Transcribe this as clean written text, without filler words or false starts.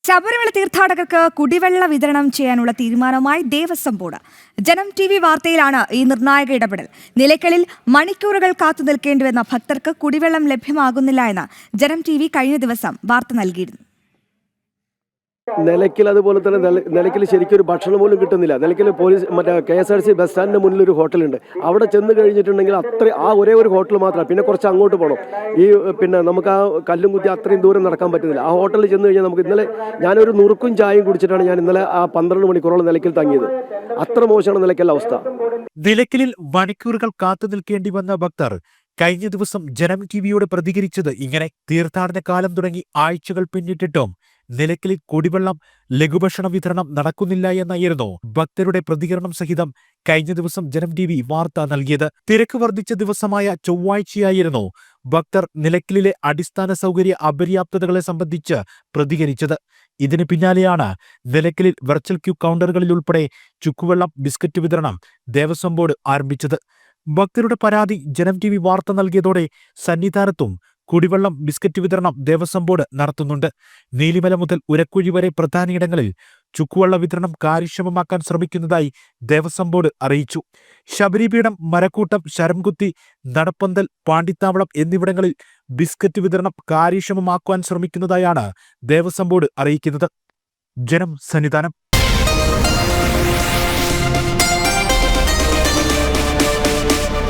ശബരിമല തീർത്ഥാടകർക്ക് കുടിവെള്ള വിതരണം ചെയ്യാനുള്ള തീരുമാനവുമായി ദേവസ്വം ബോർഡ്. ജനം TV വാർത്തയിലാണ് ഈ നിർണായക ഇടപെടൽ. നിലയ്ക്കലിൽ മണിക്കൂറുകൾ കാത്തു നിൽക്കേണ്ടിവന്ന ഭക്തർക്ക് കുടിവെള്ളം ലഭ്യമാകുന്നില്ല എന്ന് ജനം TV കഴിഞ്ഞ ദിവസം വാർത്ത നൽകിയിരുന്നു. നിലയ്ക്കൽ അതുപോലെ തന്നെ നിലയ്ക്കൽ ശരിക്കും ഒരു ഭക്ഷണം പോലും കിട്ടുന്നില്ല. നിലയ്ക്കൽ പോലീസ് KSRTC ബസ് സ്റ്റാൻഡിന് മുന്നിൽ ഒരു ഹോട്ടലുണ്ട്. അവിടെ ചെന്ന് കഴിഞ്ഞിട്ടുണ്ടെങ്കിൽ ആ ഒരേ ഒരു ഹോട്ടൽ മാത്രമാണ്. പിന്നെ കുറച്ച് അങ്ങോട്ട് പോകണം. നമുക്ക് ആ കല്ലും കുത്തി അത്രയും ദൂരം നടക്കാൻ പറ്റുന്നില്ല. ആ ഹോട്ടലിൽ ചെന്ന് കഴിഞ്ഞാൽ നമുക്ക് ഇന്നലെ ഞാനൊരു നുറുക്കും ചായയും കുടിച്ചിട്ടാണ് ഞാൻ ഇന്നലെ ആ 12 മണിക്കൂറോളം നിലയ്ക്കൽ തങ്ങിയത്. അത്ര മോശമാണ് നിലയ്ക്കൽ അവസ്ഥ. നിലയ്ക്കലിൽ മണിക്കൂറുകൾ കാത്തു നിൽക്കേണ്ടി വന്ന ഭക്തർ കഴിഞ്ഞ ദിവസം ജനം TVയോട് പ്രതികരിച്ചത് ഇങ്ങനെ. തീർത്ഥാടന കാലം തുടങ്ങി ആഴ്ചകൾ പിന്നിട്ടിട്ടും നിലയ്ക്കലിൽ കുടിവെള്ളം ലഘുഭക്ഷണ വിതരണം നടക്കുന്നില്ല എന്നായിരുന്നു ഭക്തരുടെ പ്രതികരണം സഹിതം കഴിഞ്ഞ ദിവസം ജനം TV വാർത്ത നൽകിയത്. തിരക്ക് വർദ്ധിച്ച ദിവസമായ ചൊവ്വാഴ്ചയായിരുന്നു ഭക്തർ നിലയ്ക്കലിലെ അടിസ്ഥാന സൗകര്യ അപര്യാപ്തതകളെ സംബന്ധിച്ച് പ്രതികരിച്ചത്. ഇതിന് പിന്നാലെയാണ് നിലയ്ക്കലിൽ വെർച്വൽ ക്യൂ കൗണ്ടറുകളിൽ ഉൾപ്പെടെ ചുക്കുവെള്ളം, ബിസ്ക്കറ്റ് വിതരണം ദേവസ്വം ബോർഡ് ആരംഭിച്ചത്. ഭക്തരുടെ പരാതി ജനം TV വാർത്ത നൽകിയതോടെ സന്നിധാനത്തും കുടിവെള്ളം, ബിസ്ക്കറ്റ് വിതരണം ദേവസ്വം ബോർഡ് നടത്തുന്നുണ്ട്. നീലിമല മുതൽ ഉരക്കുഴി വരെ പ്രധാനയിടങ്ങളിൽ ചുക്കുവെള്ള വിതരണം കാര്യക്ഷമമാക്കാൻ ശ്രമിക്കുന്നതായി ദേവസ്വം ബോർഡ് അറിയിച്ചു. ശബരിപീഠം, മരക്കൂട്ടം, ശരംകുത്തി, നടപ്പന്തൽ, പാണ്ടിത്താവളം എന്നിവിടങ്ങളിൽ ബിസ്ക്കറ്റ് വിതരണം കാര്യക്ഷമമാക്കുവാൻ ശ്രമിക്കുന്നതായാണ് ദേവസ്വം ബോർഡ് അറിയിക്കുന്നത്. ജനം, സന്നിധാനം.